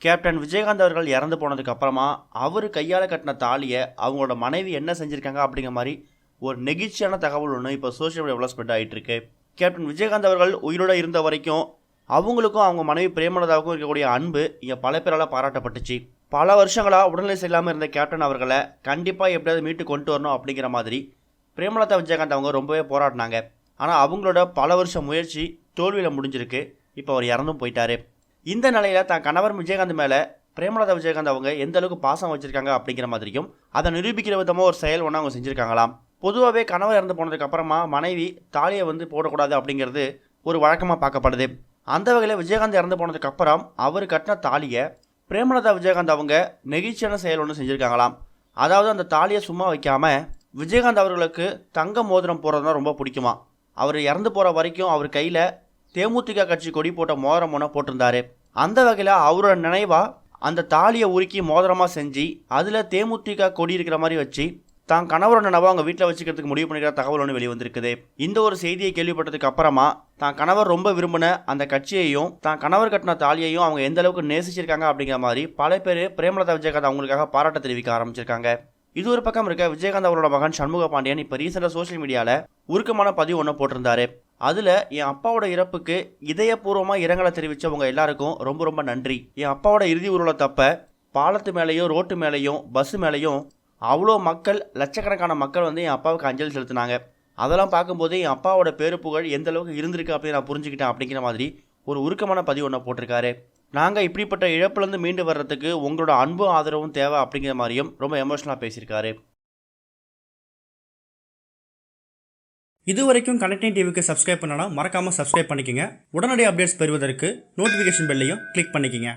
Captain Vijayakanth அவர்கள் இறந்து போனதுக்கு அப்புறமா அவர் கையால் கட்டின தாலியை அவங்களோட மனைவி என்ன செஞ்சுருக்காங்க அப்படிங்கிற மாதிரி ஒரு நெகிழ்ச்சியான தகவல் ஒன்று இப்போ சோஷியல் மீடியாவில் ஸ்ப்ரெட் ஆகிட்டு இருக்கு. கேப்டன் விஜயகாந்த் அவர்கள் உயிரோடு இருந்த வரைக்கும் அவங்களுக்கும் அவங்க மனைவி பிரேமலதாவுக்கும் இருக்கக்கூடிய அன்பு இங்கே பல பேரால் பாராட்டப்பட்டுச்சு. பல வருஷங்களாக உடல்நிலை சரியில்லாமல் இருந்த கேப்டன் அவர்களை கண்டிப்பாக எப்படியாவது மீட்டு கொண்டு வரணும் அப்படிங்கிற மாதிரி பிரேமலதா விஜயகாந்த் அவங்க ரொம்பவே போராடினாங்க. ஆனால் அவங்களோட பல வருஷம் முயற்சி தோல்வியில் முடிஞ்சிருக்கு. இப்போ அவர் இறந்தும் போயிட்டாரு. இந்த நிலையில் தான் கணவர் விஜயகாந்த் மேலே பிரேமலதா விஜயகாந்த் அவங்க எந்த அளவுக்கு பாசம் வச்சுருக்காங்க அப்படிங்கிற மாதிரியும் அதை நிரூபிக்கிற விதமாக ஒரு செயல் ஒன்று அவங்க செஞ்சுருக்காங்களாம். பொதுவாகவே கணவர் இறந்து போனதுக்கு அப்புறமா மனைவி தாலியை போடக்கூடாது அப்படிங்கிறது ஒரு வழக்கமாக பார்க்கப்படுது. அந்த வகையில் விஜயகாந்த் இறந்து போனதுக்கு அப்புறம் அவர் கட்டின தாலியை பிரேமலதா விஜயகாந்த் அவங்க நெகிழ்ச்சியான செயல் ஒன்று செஞ்சுருக்காங்களாம். அதாவது அந்த தாலியை சும்மா வைக்காமல் விஜயகாந்த் அவர்களுக்கு தங்க மோதிரம் போடுறது தான் ரொம்ப பிடிக்குமா. அவர் இறந்து போகிற வரைக்கும் அவர் கையில் தேமுதிக கட்சி கொடி போட்ட மோதிரம் ஒன்று போட்டிருந்தாரு. அந்த வகையில் அவரோட நினைவாக அந்த தாலியை உருக்கி மோதிரமாக செஞ்சு அதில் தேமுதிக கொடி இருக்கிற மாதிரி வச்சு தான் கணவரோட நினைவாக அவங்க வீட்டில் வச்சுக்கிறதுக்கு முடிவு பண்ணிக்கிற தகவல் ஒன்று வெளிவந்திருக்குது. இந்த ஒரு செய்தியை கேள்விப்பட்டதுக்கு அப்புறமா தான் கணவர் ரொம்ப விரும்பின அந்த கட்சியையும் தான் கணவர் கட்டின தாலியையும் அவங்க எந்த அளவுக்கு நேசிச்சிருக்காங்க அப்படிங்கிற மாதிரி பல பேர் பிரேமலதா விஜயகாந்த் அவங்களுக்காக பாராட்ட தெரிவிக்க ஆரம்பிச்சிருக்காங்க. இது ஒரு பக்கம் இருக்க, விஜயகாந்த் அவரோட மகன் சண்முக பாண்டியன் இப்போ ரீசெண்டாக சோஷியல் மீடியாவில் உருக்கமான பதிவு ஒன்று போட்டிருந்தாரு. அதில் என் அப்பாவோட இறப்புக்கு இதயபூர்வமாக இரங்கலை தெரிவித்தவங்க எல்லாருக்கும் ரொம்ப ரொம்ப நன்றி. என் அப்பாவோட இறுதி ஊரில் தப்ப பாலத்து மேலேயும் ரோட்டு மேலேயும் பஸ்ஸு மேலேயும் அவ்வளோ மக்கள், லட்சக்கணக்கான மக்கள் என் அப்பாவுக்கு அஞ்சலி செலுத்தினாங்க. அதெல்லாம் பார்க்கும்போது என் அப்பாவோட பேரு புகழ் எந்த அளவுக்கு இருந்திருக்கு அப்படின்னு நான் புரிஞ்சுக்கிட்டேன் அப்படிங்கிற மாதிரி ஒரு உருக்கமான பதிவு ஒன்று போட்டிருக்காரு. நாங்கள் இப்படிப்பட்ட இழப்புலேருந்து மீண்டு வர்றதுக்கு உங்களோட அன்பும் ஆதரவும் தேவை அப்படிங்கிற மாதிரியும் ரொம்ப எமோஷனலாக பேசியிருக்காரு. இதுவரைக்கும் கனெக்டிங் டிவிக்கு சப்ஸ்கிரைப் பண்ணனா மறக்காமல் சப்ஸ்கிரைப் பண்ணிக்கங்க. உடனடி அப்டேட்ஸ் பெறுவதற்கு நோட்டிஃபிகேஷன் பெல்லையும் கிளிக் பண்ணிக்கங்க.